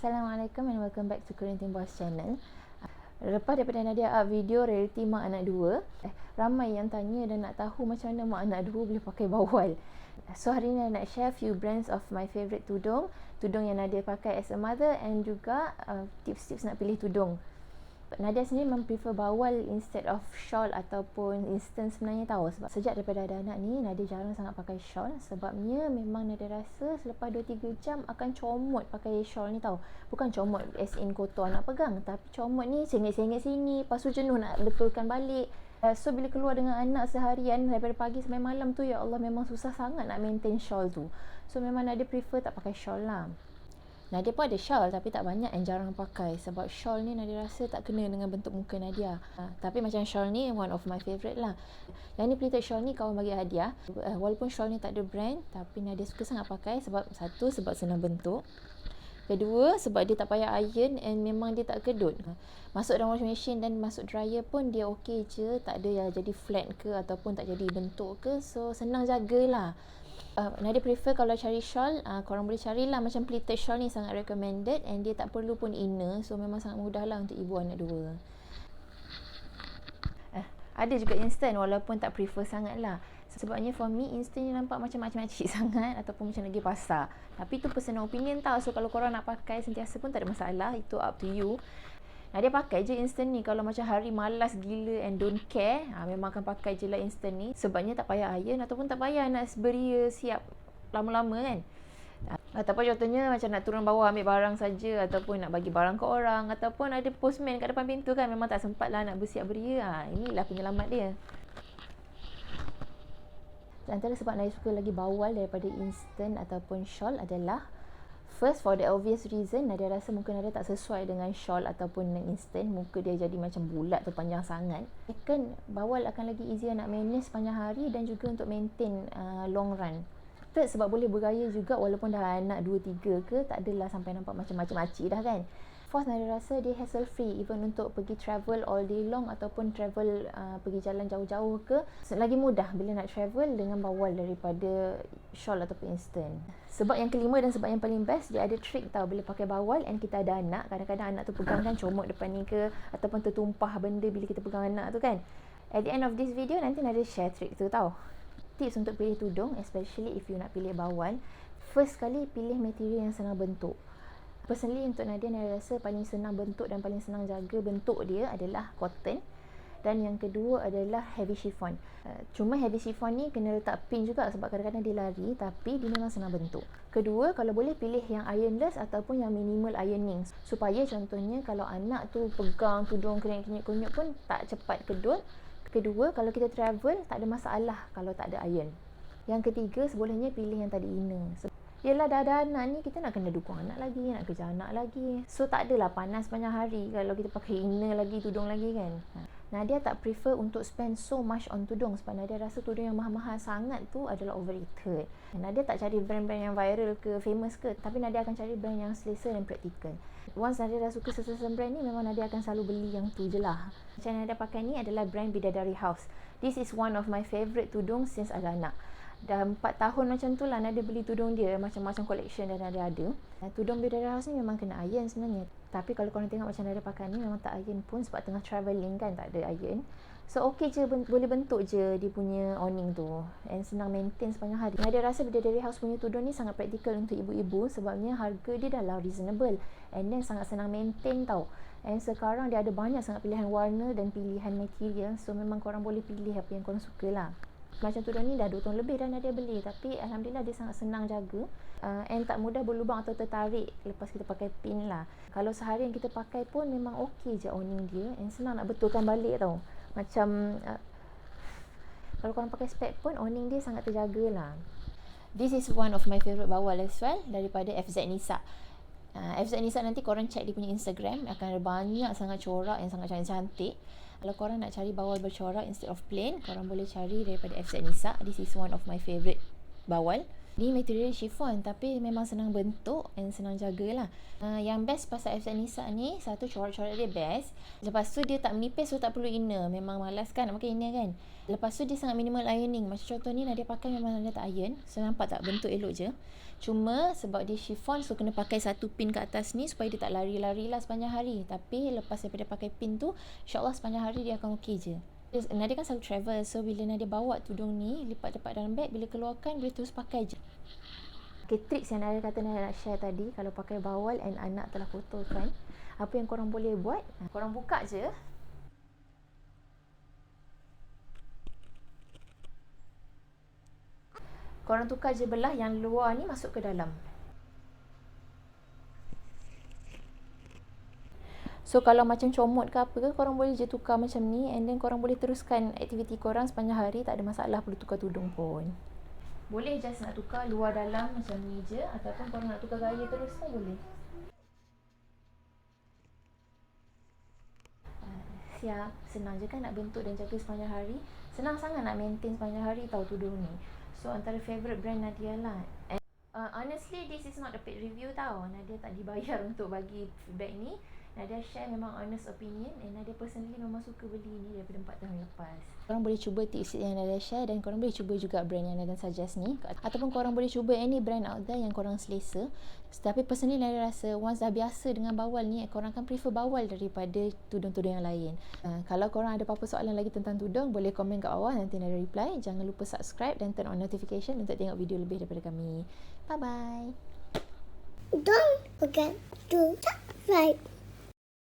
Assalamualaikum and welcome back to Quarantine Boss channel. Lepas daripada Nadia up video reality mak anak dua, ramai yang tanya dan nak tahu macam mana mak anak dua boleh pakai bawal. So hari ni nak share few brands of my favourite tudung yang Nadia pakai as a mother, and juga tips-tips nak pilih tudung. Nadia sendiri memang prefer bawal instead of shawl ataupun instant sebenarnya tahu. Sebab sejak daripada ada anak ni, Nadia jarang sangat pakai shawl. Sebabnya memang Nadia rasa selepas 2-3 jam akan comot pakai shawl ni tahu. Bukan comot as in kotor nak pegang, tapi comot ni sengit-sengit sini, lepas tu jenuh nak betulkan balik. So bila keluar dengan anak seharian daripada pagi sampai malam tu, ya Allah, memang susah sangat nak maintain shawl tu. So memang Nadia prefer tak pakai shawl lah. Nadia pun ada shawl tapi tak banyak and jarang pakai. Sebab shawl ni Nadia rasa tak kena dengan bentuk muka Nadia. Tapi macam shawl ni one of my favourite lah. Yang ni pleated shawl ni kawan bagi hadiah. Walaupun shawl ni tak ada brand, tapi Nadia suka sangat pakai. Sebab satu, sebab senang bentuk. Kedua, sebab dia tak payah iron and memang dia tak kedut. Masuk dalam washing machine dan masuk dryer pun dia okey je. Tak ada yang jadi flat ke ataupun tak jadi bentuk ke. So senang jagalah. Nadia prefer kalau cari shawl, korang boleh carilah macam pleated shawl ni, sangat recommended, and dia tak perlu pun inner. So memang sangat mudah lah untuk ibu anak dua. Ada juga instant walaupun tak prefer sangat lah. Sebabnya for me instant ni nampak macam makcik-makcik sangat ataupun macam lagi pasar. Tapi tu personal opinion tau. So kalau korang nak pakai sentiasa pun tak ada masalah. Itu up to you. Nadia pakai je instant ni kalau macam hari malas gila and don't care, memang akan pakai je lah instant ni. Sebabnya tak payah iron ataupun tak payah nak beria siap lama-lama kan. Ataupun contohnya macam nak turun bawah ambil barang saja, ataupun nak bagi barang ke orang, ataupun ada postman kat depan pintu kan, memang tak sempat lah nak bersiap beria. Inilah penyelamat dia. Antara sebab Nadia suka lagi bawal daripada instant ataupun shawl adalah, first, for the obvious reason, Nadia rasa muka Nadia tak sesuai dengan shawl ataupun instant. Muka dia jadi macam bulat tu, panjang sangat. Second, bawal akan lagi easier nak manage sepanjang hari dan juga untuk maintain long run. Third, sebab boleh bergaya juga walaupun dah anak 2-3 ke, tak adalah sampai nampak macam makcik-makcik dah kan. Fourth, Nadia rasa dia hassle free even untuk pergi travel all day long ataupun travel pergi jalan jauh-jauh ke. Lagi mudah bila nak travel dengan bawal daripada shawl ataupun instant. Sebab yang kelima dan sebab yang paling best, dia ada trick tau bila pakai bawal and kita ada anak. Kadang-kadang anak tu pegang kan comot depan ni ke, ataupun tertumpah benda bila kita pegang anak tu kan. At the end of this video nanti Nadia share trick tu tau. Tips untuk pilih tudung, especially if you nak pilih bawal. First kali, pilih material yang senang bentuk. Personally untuk Nadia rasa paling senang bentuk dan paling senang jaga bentuk dia adalah cotton. Dan yang kedua adalah heavy chiffon. Cuma heavy chiffon ni kena letak pin juga sebab kadang-kadang dia lari, tapi dia memang senang bentuk. Kedua, kalau boleh pilih yang ironless ataupun yang minimal ironing. Supaya contohnya kalau anak tu pegang tudung kenyuk-kenyuk pun tak cepat kedut. Kedua, kalau kita travel tak ada masalah kalau tak ada iron. Yang ketiga, sebolehnya pilih yang tak ada inner. Yelah, dah ada anak ni, kita nak kena dukung anak lagi, nak kerja anak lagi. So tak adalah panas sepanjang hari kalau kita pakai inner lagi, tudung lagi kan. Nadia tak prefer untuk spend so much on tudung sebab Nadia rasa tudung yang mahal-mahal sangat tu adalah overrated. Nadia tak cari brand-brand yang viral ke, famous ke, tapi Nadia akan cari brand yang selesa dan praktikal. Once Nadia dah suka sesuatu brand ni, memang Nadia akan selalu beli yang tu je lah. Macam yang Nadia pakai ni adalah brand Bidadari House. This is one of my favourite tudung since ada anak. Dah 4 tahun macam tu lah Nadia beli tudung dia, macam-macam collection dan Nadia ada. Tudung Bidadari House ni memang kena iron sebenarnya. Tapi kalau korang tengok macam Nadia pakai ni, memang tak iron pun sebab tengah travelling kan, tak ada iron. So okey je, boleh bentuk je dia punya awning tu and senang maintain sepanjang hari. Nadia rasa Bidadari House punya tudung ni sangat praktikal untuk ibu-ibu sebabnya harga dia dah lah reasonable and then sangat senang maintain tau. And sekarang dia ada banyak sangat pilihan warna dan pilihan material, so memang korang boleh pilih apa yang korang suka lah. Macam tudung ni dah 2 tahun lebih dah Nadia beli, tapi Alhamdulillah dia sangat senang jaga and tak mudah berlubang atau tertarik lepas kita pakai pin lah. Kalau seharian kita pakai pun memang okey je awning dia and senang nak betulkan balik tau. Macam kalau korang pakai spek pun awning dia sangat terjaga lah. This is one of my favourite bawal as well daripada FZ Nisa. FZ Nisa nanti korang check dia punya Instagram, akan ada banyak sangat corak yang sangat cantik. Kalau korang nak cari bawal bercorak instead of plain, korang boleh cari daripada FZ Nisa. This is one of my favourite bawal. Ni material chiffon tapi memang senang bentuk dan senang jagalah. Yang best pasal FZ Nisa ni, satu corak-corak dia best. Lepas tu dia tak menipis, so tak perlu inner. Memang malas kan nak pakai inner kan. Lepas tu dia sangat minimal ironing. Macam contoh ni Nadia pakai memang Nadia tak iron. So nampak tak bentuk elok je. Cuma sebab dia chiffon, so kena pakai satu pin kat atas ni supaya dia tak lari-lari lah sepanjang hari. Tapi lepas daripada pakai pin tu, insyaAllah sepanjang hari dia akan okey je. Nadia kan selalu travel, so bila Nadia bawa tudung ni, lipat-lipat dalam beg, bila keluarkan boleh terus pakai je. Okay, tricks yang Nadia kata Nadia nak share tadi, kalau pakai bawal and anak telah kotorkan, apa yang korang boleh buat? Korang buka je. Korang tukar je belah yang luar ni masuk ke dalam. So kalau macam comot ke apa ke, korang boleh je tukar macam ni and then korang boleh teruskan aktiviti korang sepanjang hari, tak ada masalah perlu tukar tudung pun. Boleh just nak tukar luar dalam macam ni je, ataupun korang nak tukar gaya terus pun boleh. Siap, senang je kan nak bentuk dan jaga sepanjang hari. Senang sangat nak maintain sepanjang hari tahu tudung ni. So antara favourite brand Nadia lah. Honestly, this is not a paid review tau. Nadia tak dibayar untuk bagi feedback ni. Nadia share memang honest opinion and Nadia personally memang suka beli ni daripada 4 tahun lepas. Korang boleh cuba tips yang Nadia share dan korang boleh cuba juga brand yang Nadia suggest ni. Ataupun korang boleh cuba any brand out there yang korang selesa. Tapi personally Nadia rasa once dah biasa dengan bawal ni, korang akan prefer bawal daripada tudung-tudung yang lain. Kalau korang ada apa-apa soalan lagi tentang tudung, boleh komen kat bawah, nanti Nadia reply. Jangan lupa subscribe dan turn on notification untuk tengok video lebih daripada kami. Bye-bye. Don't forget to subscribe.